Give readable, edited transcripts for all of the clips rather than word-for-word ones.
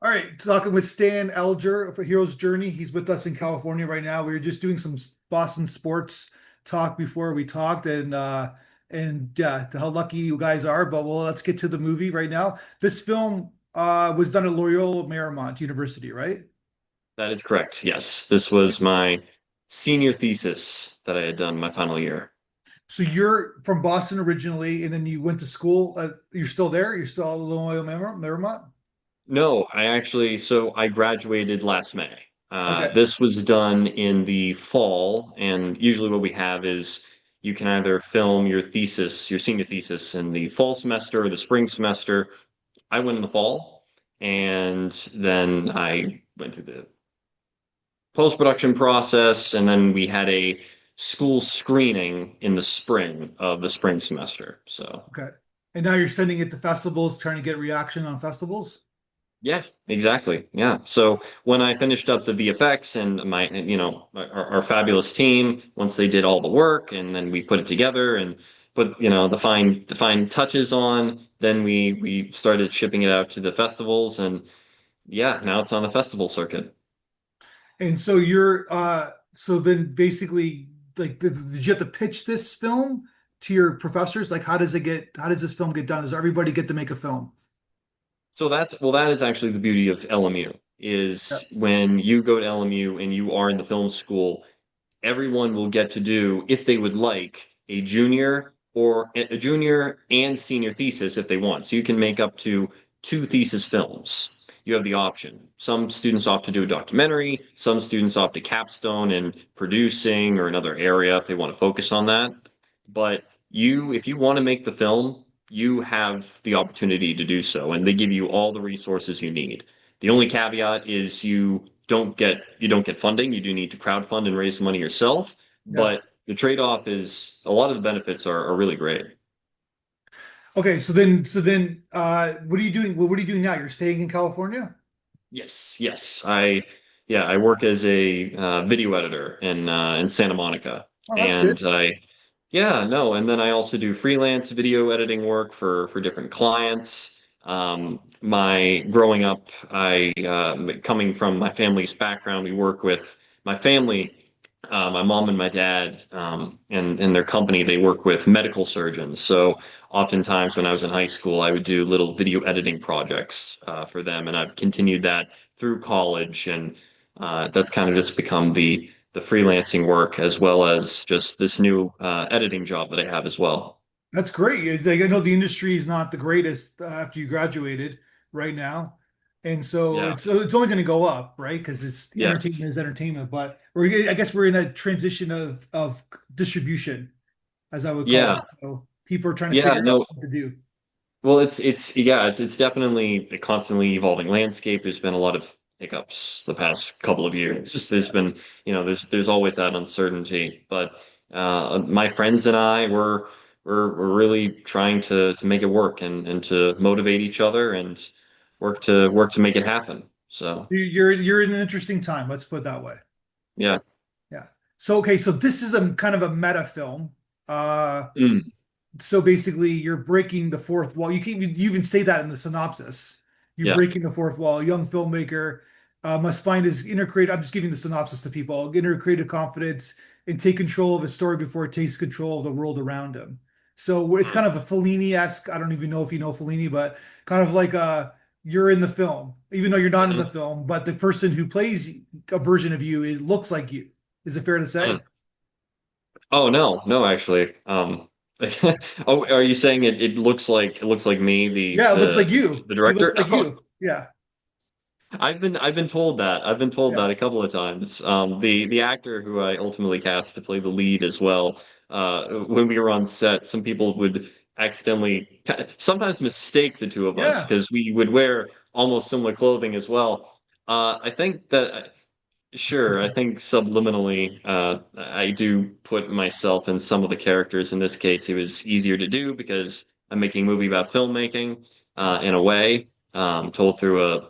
All right, talking with Stan Alger for Hero's Journey. He's with us in California right now. We were just doing some Boston sports talk before we talked, and how lucky you guys are. But well, let's get to the movie right now. This film was done at Loyola Marymount University, right? That is correct. Yes. This was my senior thesis that I had done my final year. So you're from Boston originally, and then you went to school. You're still there. You're still at Loyola Marymount. No, I graduated last May. Okay. This was done in the fall, and usually what we have is you can either film your thesis, your senior thesis in the fall semester or the spring semester. I went in the fall, and then I went through the post-production process, and then we had a school screening in the spring of the spring semester. So Okay. And now you're sending it to festivals, trying to get reaction on festivals. yeah, exactly. Yeah. So when I finished up the VFX and our fabulous team, once they did all the work and then we put it together and put, the fine touches on, then we started shipping it out to the festivals and yeah, now it's on the festival circuit. And so so then basically like did you have to pitch this film to your professors? Like how does this film get done? Does everybody get to make a film? So that is actually the beauty of LMU Yeah. is when you go to LMU and you are in the film school, everyone will get to do, if they would like, a junior and senior thesis if they want. So you can make up to two thesis films. You have the option. Some students opt to do a documentary, some students opt to capstone in producing or another area if they want to focus on that. But if you want to make the film, you have the opportunity to do so, and they give you all the resources you need. The only caveat is you don't get funding. You do need to crowdfund and raise money yourself, Yeah. but the trade-off is a lot of the benefits are really great. Okay, what are you doing? What are you doing now? You're staying in California? Yes, yes. I work as a video editor in Santa Monica, Oh, that's good. and yeah, no, and then I also do freelance video editing work for different clients. My growing up, I coming from my family's background, we work with my family. My mom and my dad, and their company, they work with medical surgeons. So oftentimes when I was in high school, I would do little video editing projects for them, and I've continued that through college, and that's kind of just become the freelancing work as well as just this new editing job that I have as well. That's great. Like, I know the industry is not the greatest after you graduated right now, and so Yeah, it's only going to go up, right? Because it's yeah, entertainment is entertainment, but I guess we're in a transition of distribution, as I would call yeah, it. So people are trying to yeah. figure out No, what to do. well, it's definitely a constantly evolving landscape. There's been a lot of hiccups the past couple of years. There's been, there's always that uncertainty. But my friends and I we're really trying to make it work and to motivate each other and work to make it happen. So You're in an interesting time. Let's put it that way. yeah. Yeah. So okay, so this is a kind of a meta film. Uh, Mm, so basically, you're breaking the fourth wall. You even say that in the synopsis. You're yeah. breaking the fourth wall. A young filmmaker must find his inner creative. I'm just giving the synopsis to people. Inner creative confidence and take control of his story before it takes control of the world around him. So it's Mm, kind of a Fellini-esque. I don't even know if you know Fellini, but kind of like you're in the film, even though you're not in the mhm, film. But the person who plays a version of you is looks like you. Is it fair to mm. say? Oh no, no, actually. Oh, are you saying it looks like me, the Yeah, it looks the like you. the He director? looks like you. Yeah, I've been told that. I've been told yeah. that a couple of times. The actor who I ultimately cast to play the lead as well, when we were on set, some people would accidentally sometimes mistake the two of us Yeah. because we would wear almost similar clothing as well. I think that sure, I think subliminally, I do put myself in some of the characters. In this case, it was easier to do because I'm making a movie about filmmaking, in a way, told through a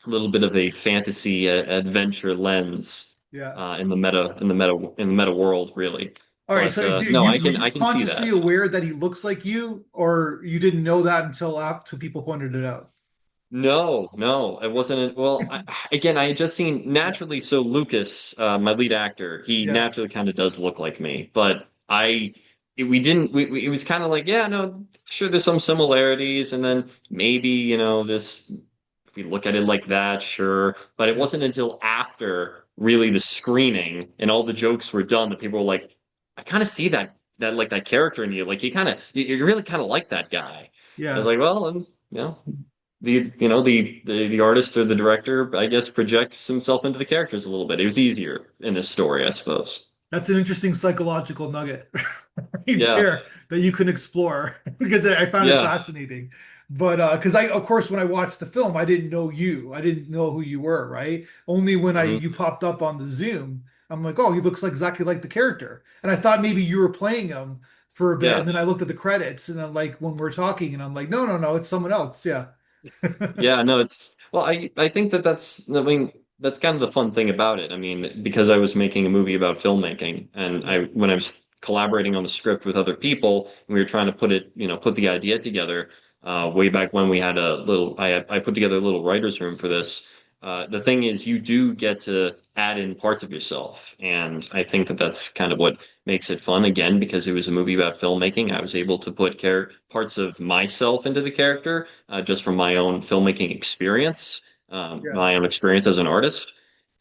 little bit of a fantasy adventure lens, Yeah. in the meta world, really. All right. But So no, I were can you I can see consciously that. aware that he looks like you, or you didn't know that until after people pointed it out? No, no, it wasn't. Well, again, I had just seen naturally. So Lucas, my lead actor, he Yeah. naturally kind of does look like me, but we didn't. It was kind of like, yeah, no, sure, there's some similarities, and then maybe just if we look at it like that, sure. But it Yeah. wasn't until after really the screening and all the jokes were done that people were like, I kind of see that like that character in you, like you really kind of like that guy. I was Yeah. like, well, and the artist or the director, I guess, projects himself into the characters a little bit. It was easier in this story, I suppose. That's an interesting psychological nugget right Yeah, there that you can explore because I found it yeah, fascinating. But because of course, when I watched the film, I didn't know you. I didn't know who you were, right? Only when I mhm, you popped up on the Zoom, I'm like, oh, he looks like exactly like the character. And I thought maybe you were playing him for a bit. yeah, And then I looked at the credits and I'm like, when we're talking, and I'm like, no, no, no, it's someone else. Yeah. yeah. No, it's well, I think I mean, that's kind of the fun thing about it. I mean, because I was making a movie about filmmaking, and Yeah. when I was collaborating on the script with other people, and we were trying to put the idea together. Way back when we had I put together a little writer's room for this. The thing is, you do get to add in parts of yourself, and I think that that's kind of what makes it fun. Again, because it was a movie about filmmaking, I was able to put parts of myself into the character, just from my own filmmaking experience, Yeah. my own experience as an artist,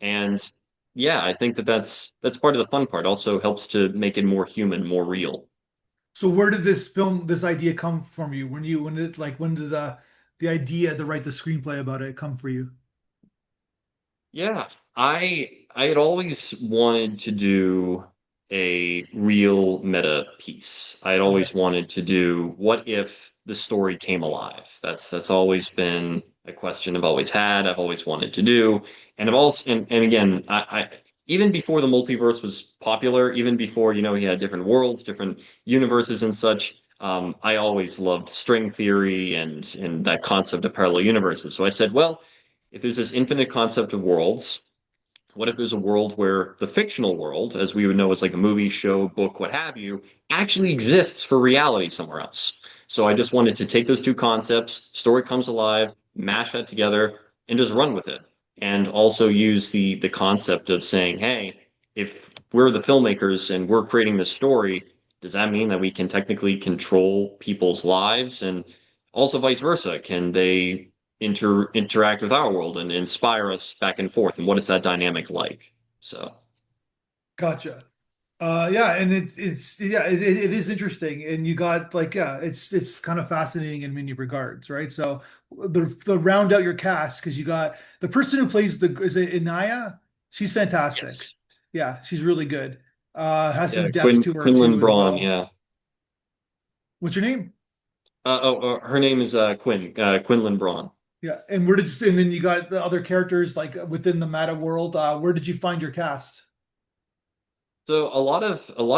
and yeah, I think that that's part of the fun part. Also helps to make it more human, more real. So where did this idea come from you? When did the idea to write the screenplay about it come for you? Yeah, I had always wanted to do a real meta piece. I had Okay. always wanted to do what if the story came alive. That's always been a question I've always had. I've always wanted to do, and I've also and again, I even before the multiverse was popular, even before he had different worlds, different universes and such. I always loved string theory and that concept of parallel universes. So I said, well, if there's this infinite concept of worlds, what if there's a world where the fictional world, as we would know as like a movie, show, book, what have you, actually exists for reality somewhere else? So I just wanted to take those two concepts, story comes alive, mash that together, and just run with it. And also use the concept of saying, hey, if we're the filmmakers and we're creating this story, does that mean that we can technically control people's lives? And also vice versa. Can they interact with our world and inspire us back and forth? And what is that dynamic like? So Gotcha. Yeah, and it is interesting, and you got like it's kind of fascinating in many regards, right? So the round out your cast because you got the person who plays the is it Inaya? She's fantastic. yes, Yeah, she's really good. Has yeah, some depth to her Quinlan too as Braun, well. yeah. What's your name? Her name is Quinlan Braun. Yeah, and and then you got the other characters like within the meta world. Where did you find your cast? So a lot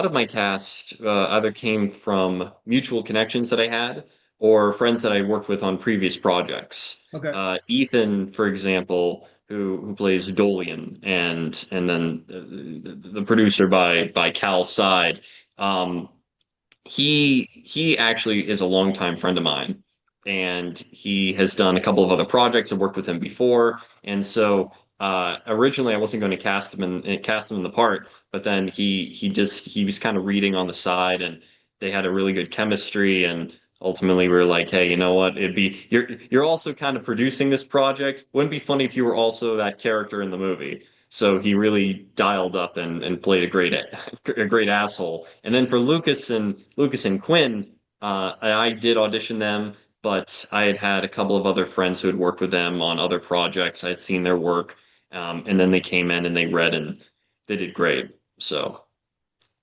of my cast either came from mutual connections that I had or friends that I worked with on previous projects. Okay. Ethan, for example, who plays Dolian, and then the producer by Cal's side. Um, he actually is a longtime friend of mine, and he has done a couple of other projects. I've worked with him before, and so originally I wasn't going to cast him in the part, but then he was kind of reading on the side, and they had a really good chemistry, and ultimately we were like, hey, you know what? You're also kind of producing this project. Wouldn't it be funny if you were also that character in the movie? So he really dialed up and played a great asshole. And then for Lucas and Quinn, I did audition them, but I had had a couple of other friends who had worked with them on other projects. I had seen their work, and then they came in and they read and they did great. So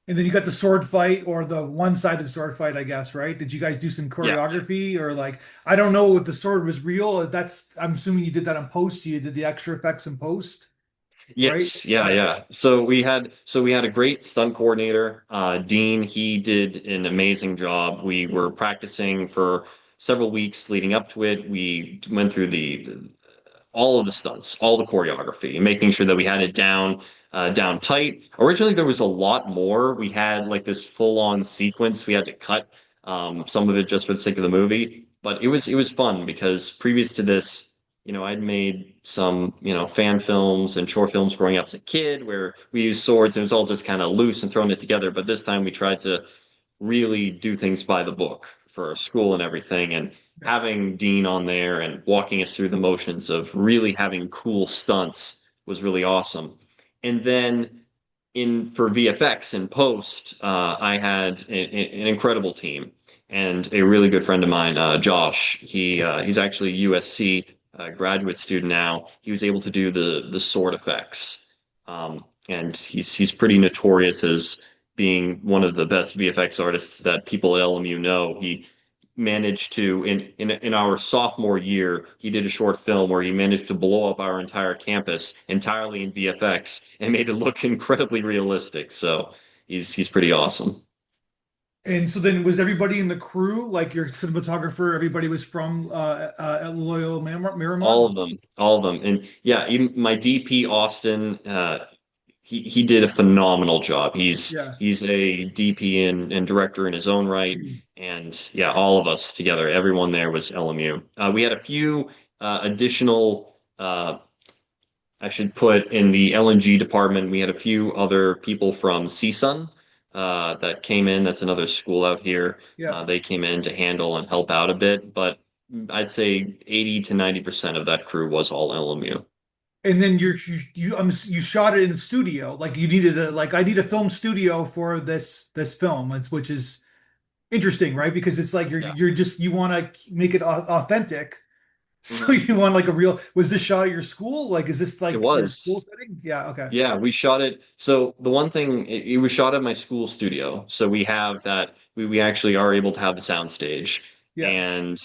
And then you got the sword fight or the one-sided sword fight, I guess, right? Did you guys do some yeah, choreography or like I don't know if the sword was real. That's I'm assuming you did that on post. You did the extra effects in post, right? yes, yeah, Yeah. yeah. So we had a great stunt coordinator, Dean. He did an amazing job. We were practicing for several weeks leading up to it. We went through the all of the stunts, all the choreography, making sure that we had it down tight. Originally, there was a lot more. We had like this full-on sequence. We had to cut some of it just for the sake of the movie, but it was fun because previous to this. I'd made some, fan films and short films growing up as a kid where we used swords and it was all just kind of loose and thrown it together. But this time we tried to really do things by the book for school and everything. And Yeah. having Dean on there and walking us through the motions of really having cool stunts was really awesome. And then in for VFX and post, I had an incredible team and a really good friend of mine, Josh. He's actually a USC graduate student now. He was able to do the sword effects, and he's pretty notorious as being one of the best VFX artists that people at LMU know. He managed to in our sophomore year, he did a short film where he managed to blow up our entire campus entirely in VFX and made it look incredibly realistic. So he's pretty awesome. And so then was everybody in the crew, like your cinematographer, everybody was from Loyola All Marymount? of them, all of them. And yeah, even my DP Austin, he did a phenomenal job. He's Yeah. he's a DP and director in his own right. And yeah, all of us together, everyone there was LMU. We had a few additional I should put in the LNG department, we had a few other people from CSUN that came in. That's another school out here. Yeah. They came in to handle and help out a bit, but I'd say 80 to 90% of that crew was all LMU. And then you shot it in the studio. Like you needed a like I need a film studio for this film, which is interesting, right? Because it's like Yeah. you're just you want to make it authentic. So Mhm. you want like a real, was this shot at your school? Like, is this It like your was. school setting? Yeah. Okay. Yeah, we shot it. So the one thing, it was shot at my school studio. So we have that, we actually are able to have the sound stage. Yeah. And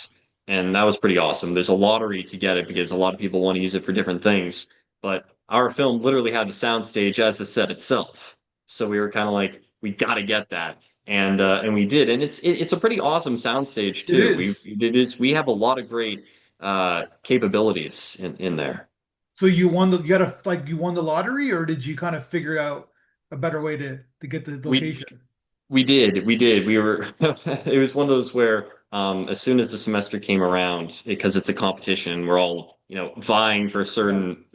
and that was pretty awesome. There's a lottery to get it because a lot of people want to use it for different things. But our film literally had the sound stage as the set itself. So we were kind of like, we got to get that. And we did. And it's a pretty awesome sound stage It too. is. We have a lot of great capabilities in there. So you won the lottery, or did you kind of figure out a better way to get the We location? we did. We were it was one of those where as soon as the semester came around, because it's a competition, we're all, vying for Yeah. certain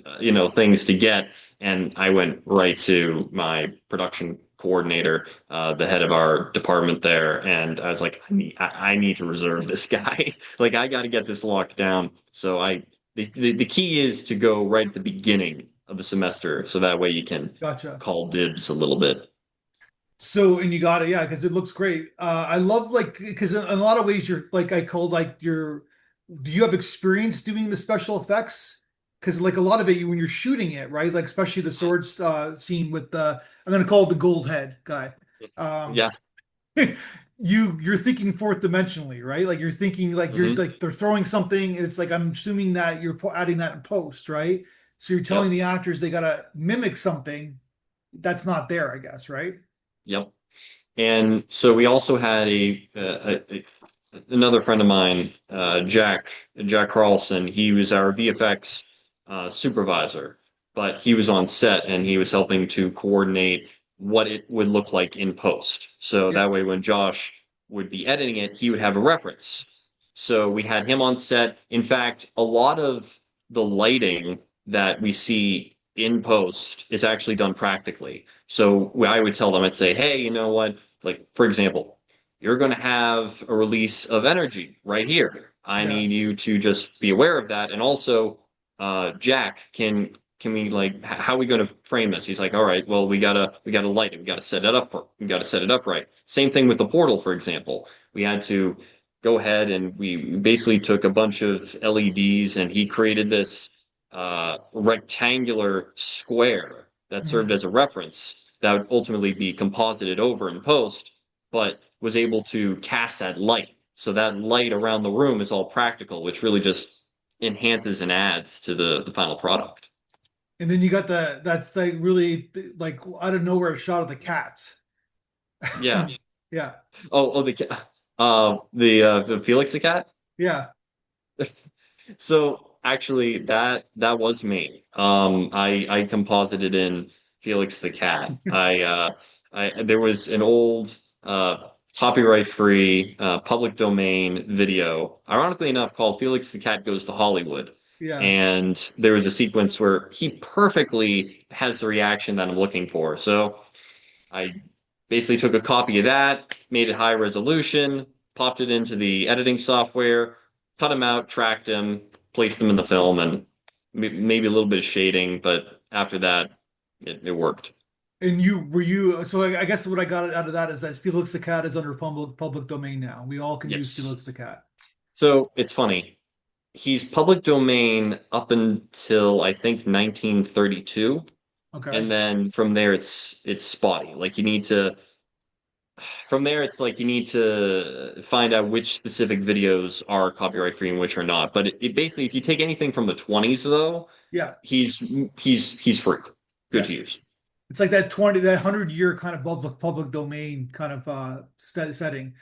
things to get. And I went right to my production coordinator, the head of our department there, and I was like, I need to reserve this guy. Like I got to get this locked down. So the key is to go right at the beginning of the semester, so that way you can Gotcha. call dibs a little bit. So, and you got it, yeah, because it looks great. I love like because in a lot of ways you're like I called like your. Do you have experience doing the special effects? Because like a lot of it, when you're shooting it, right? Like especially the swords scene with the I'm gonna call it the gold head guy. Um, Yeah. you're thinking fourth dimensionally, right? Like you're thinking like you're Hmm. like they're throwing something, and it's like I'm assuming that you're adding that in post, right? So you're telling Yep. the actors they gotta mimic something that's not there, I guess, right? Yep. And so we also had another friend of mine, Jack Carlson. He was our VFX supervisor, but he was on set and he was helping to coordinate what it would look like in post. So Yeah, that way, when Josh would be editing it, he would have a reference. So we had him on set. In fact, a lot of the lighting that we see in post is actually done practically. So I would tell them, I'd say, hey, you know what? Like, for example, you're going to have a release of energy right here. I yeah. need you to just be aware of that. And also, Jack, can we how are we going to frame this? He's like, all right, well, we gotta light it. We gotta set it up. We gotta set it up right. Same thing with the portal, for example. We had to go ahead and we basically took a bunch of LEDs and he created this rectangular square that served Mhm. as a reference that would ultimately be composited over in post, but was able to cast that light. So that light around the room is all practical, which really just enhances and adds to the final product. And then you got that's like really like out of nowhere shot of the cats. Yeah. Yeah, Oh, the Felix the cat. yeah, So actually, that was me. I composited in Felix the cat. I there was an old copyright-free public domain video, ironically enough, called Felix the Cat Goes to Hollywood. Yeah. And there was a sequence where he perfectly has the reaction that I'm looking for. So I basically took a copy of that, made it high resolution, popped it into the editing software, cut him out, tracked him, placed him in the film, and maybe a little bit of shading, but after that, it worked. And you were you so I guess what I got out of that is that Felix the Cat is under public domain now. We all can use Yes. Felix the Cat. So it's funny. He's public domain up until I think 1932, Okay. and then from there it's spotty. Like you need to from there it's like you need to find out which specific videos are copyright free and which are not. But it basically if you take anything from the 20s though, Yeah. he's he's free. Good Yeah. to use. It's like that 100 year kind of public domain kind of setting.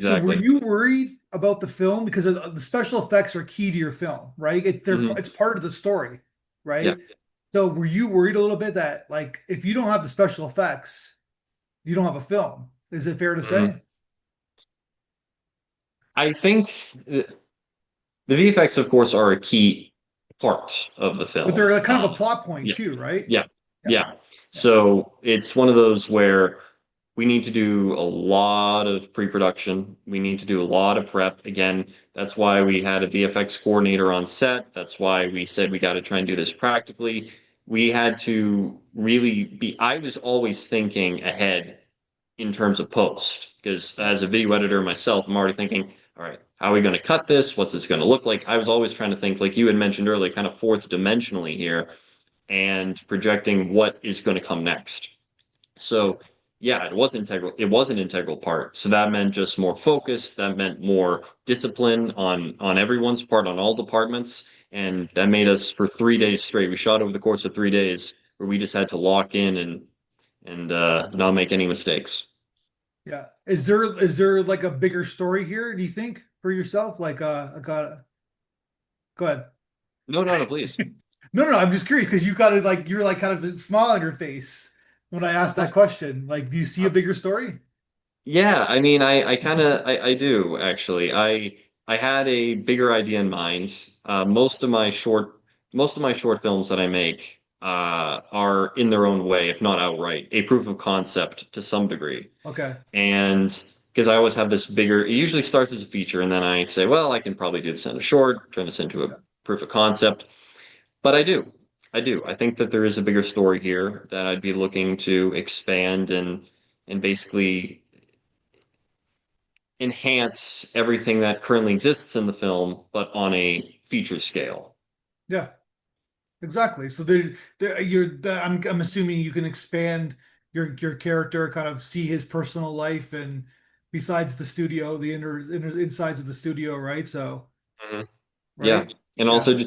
So were Exactly. you worried about the film because the special effects are key to your film, right? Hmm. It's part of the story, Yeah. right? So were you worried a little bit that like if you don't have the special effects, you don't have a film? Is it fair to Hmm. say? I think the VFX, of course, are a key part of the But film. they're like kind of a plot point Yeah, too, right? yeah, Yeah. yeah. Yeah. So it's one of those where we need to do a lot of pre-production. We need to do a lot of prep. Again, that's why we had a VFX coordinator on set. That's why we said we got to try and do this practically. We had to really be, I was always thinking ahead in terms of post. Because Yeah. as a video editor myself, I'm already thinking, all right, how are we going to cut this? What's this going to look like? I was always trying to think, like you had mentioned earlier, kind of fourth dimensionally here and projecting what is going to come next. Yeah. So yeah, it was integral. It was an integral part. So that meant just more focus. That meant more discipline on everyone's part, on all departments, and that made us for 3 days straight. We shot over the course of 3 days, where we just had to lock in and not make any mistakes. Yeah. Is there like a bigger story here, do you think, for yourself? Like I got go ahead. No, no, no, please. No, no, I'm just curious because you got it like you're like kind of a smile on your face when I asked that question. Like, do you see a bigger story? Yeah, I mean, I kind of I do actually. I had a bigger idea in mind. Most of my short films that I make are in their own way, if not outright, a proof of concept to some degree. Okay. And because I always have this bigger, it usually starts as a feature, and then I say, well, I can probably do this in a short, turn this into a Yeah. proof of concept. But I do. I do. I think that there is a bigger story here that I'd be looking to expand and basically enhance everything that currently exists in the film, but on a feature scale. Yeah, exactly. So I'm assuming you can expand your character, kind of see his personal life and besides the studio, the inner insides of the studio, right? So, Mhm. Yeah, right? and Yeah. also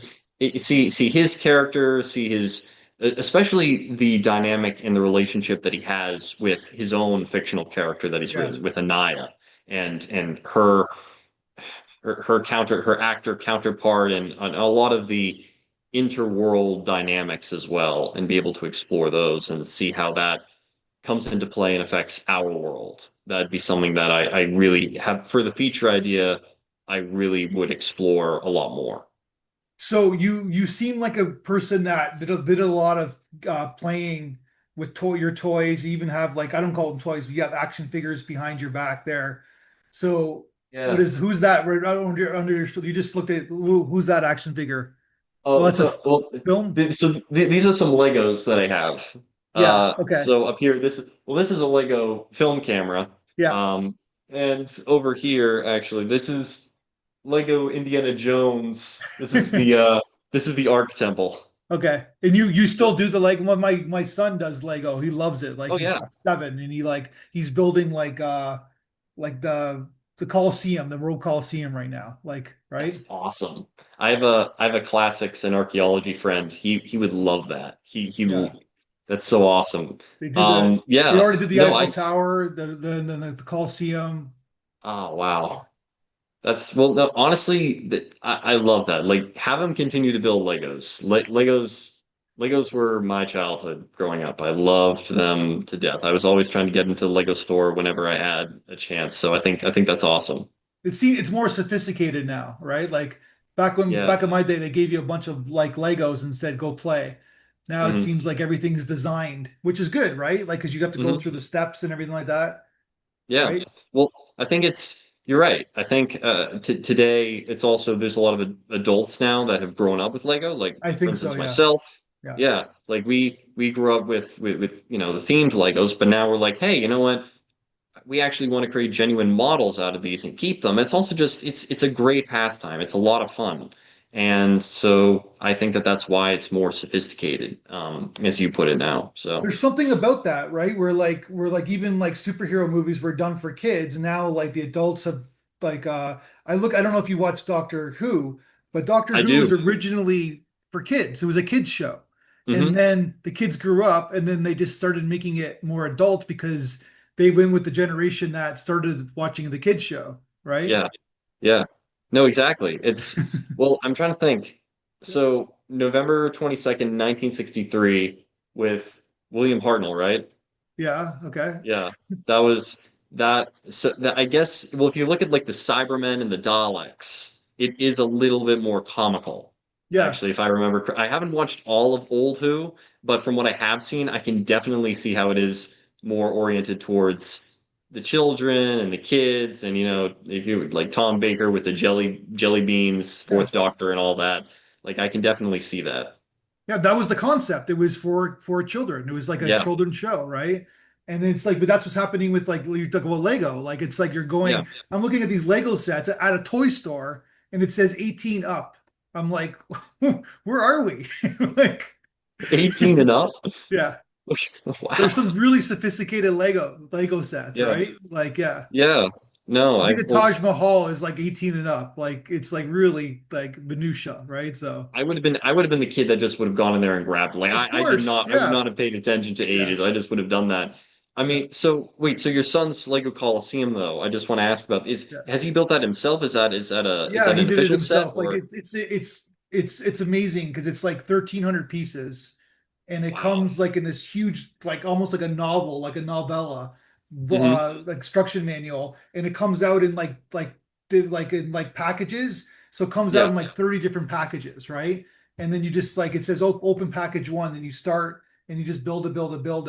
see his character, see his especially the dynamic and the relationship that he has with his own fictional character that he's Yeah. written with Anaya and her actor counterpart and a lot of the interworld dynamics as well and be able to explore those and see how that comes into play and affects our world. That'd be something that I really have for the feature idea. I really would explore a lot more. So you seem like a person that did a lot of playing with your toys. You even have like I don't call them toys, but you have action figures behind your back there. So Yeah. who's that right under your You just looked at who's that action figure? Oh, Oh, that's a so well, film. these are some Legos that I have. Yeah. Okay. So up here, this is a Lego film camera. Yeah. Um, and over here, actually, this is Lego Indiana Jones. This is the Ark Temple. Okay. And you So, still do the like what my son does Lego. He loves it. Like oh he's yeah, 7 and he's building like the Coliseum, the World Coliseum right now. Like, that's right? awesome. I have a classics and archaeology friend. He would love that. Yeah. That's so awesome. They Yeah, already did the no, Eiffel Tower, the Coliseum. oh wow. That's well, no, honestly, I love that. Like, have them continue to build Legos. Legos were my childhood growing up. I loved them to death. I was always trying to get into the Lego store whenever I had a chance. So I think that's awesome. It's more sophisticated now, right? Like Yeah. back in my day, they gave you a bunch of like Legos and said go play. Now it Hmm. seems like everything's designed, which is good, right? Like because you have to go Hmm. through the steps and everything like that, Yeah. right? Well, I think you're right. I think t today it's also there's a lot of adults now that have grown up with Lego. Like I for think so, instance, yeah. myself. Yeah. Yeah, like we grew up with the themed Legos, but now we're like, hey, you know what? We actually want to create genuine models out of these and keep them. It's also just it's a great pastime. It's a lot of fun. And so I think that that's why it's more sophisticated, as you put it now. So There's something about that, right? Where like even like superhero movies were done for kids. Now like the adults have like I don't know if you watch Doctor Who, but Doctor I Who was do. originally for kids. It was a kids show. And Hmm. then the kids grew up and then they just started making it more adult because they went with the generation that started watching the kids show, right? Yeah. Yeah. No, exactly. Well, I'm trying to think. So November 22nd, 1963 with William Hartnell, right? Yeah, okay. Yeah. That was that. So that I guess, well, if you look at like the Cybermen and the Daleks, it is a little bit more comical. Yeah. Actually, if I remember, I haven't watched all of Old Who, but from what I have seen, I can definitely see how it is more oriented towards the children and the kids, and if you like Tom Baker with the jelly beans, Yeah. Fourth Doctor, and all that, like I can definitely see that. Yeah, that was the concept. It was for children. It was like a Yeah, children's show, right? And it's like, but that's what's happening with like you talk about Lego. Like it's like you're yeah, going. I'm looking at these Lego sets at a toy store, and it says 18 up. I'm like, where are we? Like, 18 and up. yeah, there's Wow. some really sophisticated Lego sets, Yeah, right? Like, yeah, yeah. No, I I think the well, Taj Mahal is like 18 and up. Like it's like really like minutia, right? So, I would have been the kid that just would have gone in there and grabbed. Like of I did course, not. I would yeah, not have paid attention to yeah, ages. I just would have done that. I yeah. mean, so wait, so your son's Lego Coliseum though? I just want to ask about is Yeah. has he built that himself? Is Yeah, that he an did it official set himself. Like or it's amazing because it's like 1,300 pieces, and it wow? comes like in this huge, like almost like a novel, like a novella, Hmm. like instruction manual, and it comes out in like in like packages. So it comes out Yeah. in like 30 different packages, right? And then you just like it says open package one, and you start and you just build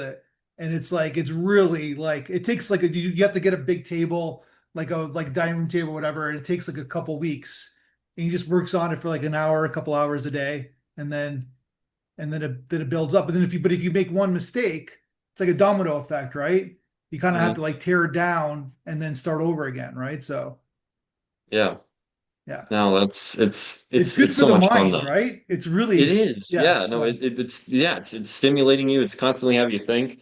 it. And it's like it's really like it takes like you have to get a big table like a like dining room table, whatever. And it takes like a couple weeks, and he just works on it for like an hour, a couple hours a day, and then it builds up. And then if you make one mistake, it's like a domino effect, right? You kind of have Hmm. to like tear it down and then start over again, right? So Yeah. yeah, No, that's it's it's good it's for so the much fun mind, though. right? It's really It it's is. yeah, Yeah. No, yeah, it's yeah, it's stimulating you. It's constantly have you think.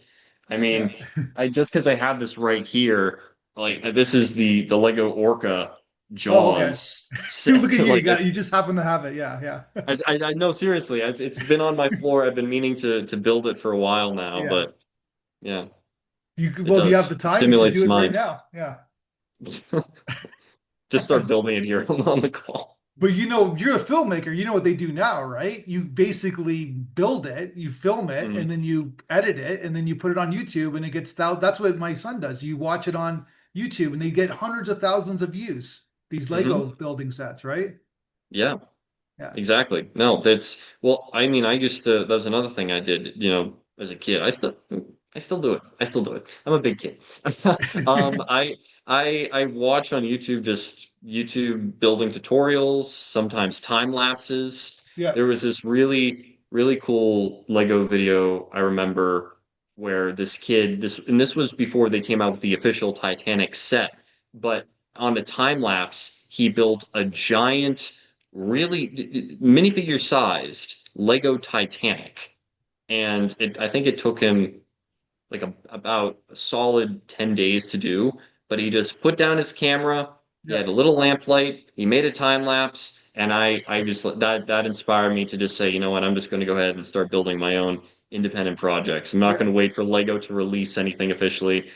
I yeah. mean, I just because I have this right here, like this is the Lego Orca Oh, okay. Jaws Look set. at you, you Like got you just happen to have it. Yeah, yeah, I know seriously, it's been on my floor. I've been meaning to build it for a while now, yeah. but yeah, You could, it well, do you have does. the It time? You should stimulates do the it right mind. now. Yeah. Just start building it here on the call. But you're a filmmaker. You know what they do now, right? You basically build it, you film it, Hmm. and then you edit it, and then you put it on YouTube, and it gets that's what my son does. You watch it on YouTube, and they get hundreds of thousands of views. These Hmm. Lego building sets, right? Yeah. Yeah. Exactly. No, that's well, I mean, I used to that was another thing I did, as a kid. I still do it. I still do it. I'm a big kid. Um, I I watch on YouTube just YouTube building tutorials, sometimes time lapses. Yeah. There was this really, really cool Lego video I remember where this kid, this was before they came out with the official Titanic set, but on the time lapse, he built a giant really minifigure sized Lego Titanic. And I think it took him like about a solid 10 days to do, but he just put down his camera, he Yeah. had a little lamplight, he made a time lapse, and I just that inspired me to just say, you know what, I'm just going to go ahead and start building my own independent projects. I'm not Yeah. going to wait for Lego to release anything officially.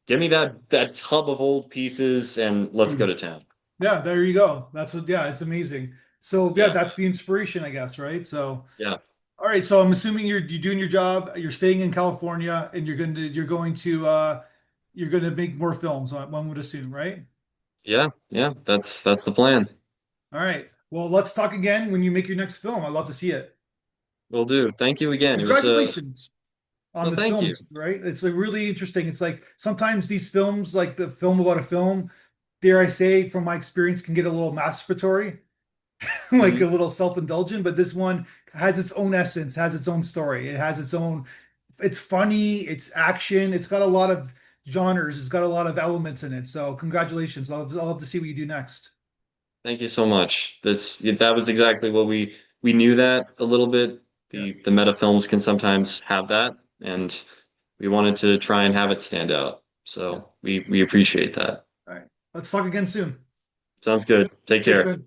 Give me that tub of old pieces and let's go to town. Yeah, there you go. That's what, yeah, it's amazing. So yeah, Yeah. that's the inspiration, I guess, right? So Yeah. all right, so I'm assuming you're doing your job, you're staying in California, and you're going to make more films, one would assume, right? Yeah, yeah, that's the plan. All right. Well, let's talk again when you make your next film. I'd love to see it. Will do. Thank you again. It was Congratulations on no, this thank film, you. right? It's like really interesting. It's like sometimes these films, like the film about a film, dare I say, from my experience, can get a little masturbatory, like Hmm. a little self-indulgent, but this one has its own essence, has its own story. It has its own, it's funny, it's action, it's got a lot of genres, it's got a lot of elements in it. So congratulations. I'll have to see what you do next. Thank you so much. That was exactly what we knew that a little bit. Yeah. The meta films can sometimes have that, and we wanted to try and have it stand out. Yeah. So we appreciate that. All right. Let's talk again soon. Sounds good. Take Thanks, care. man.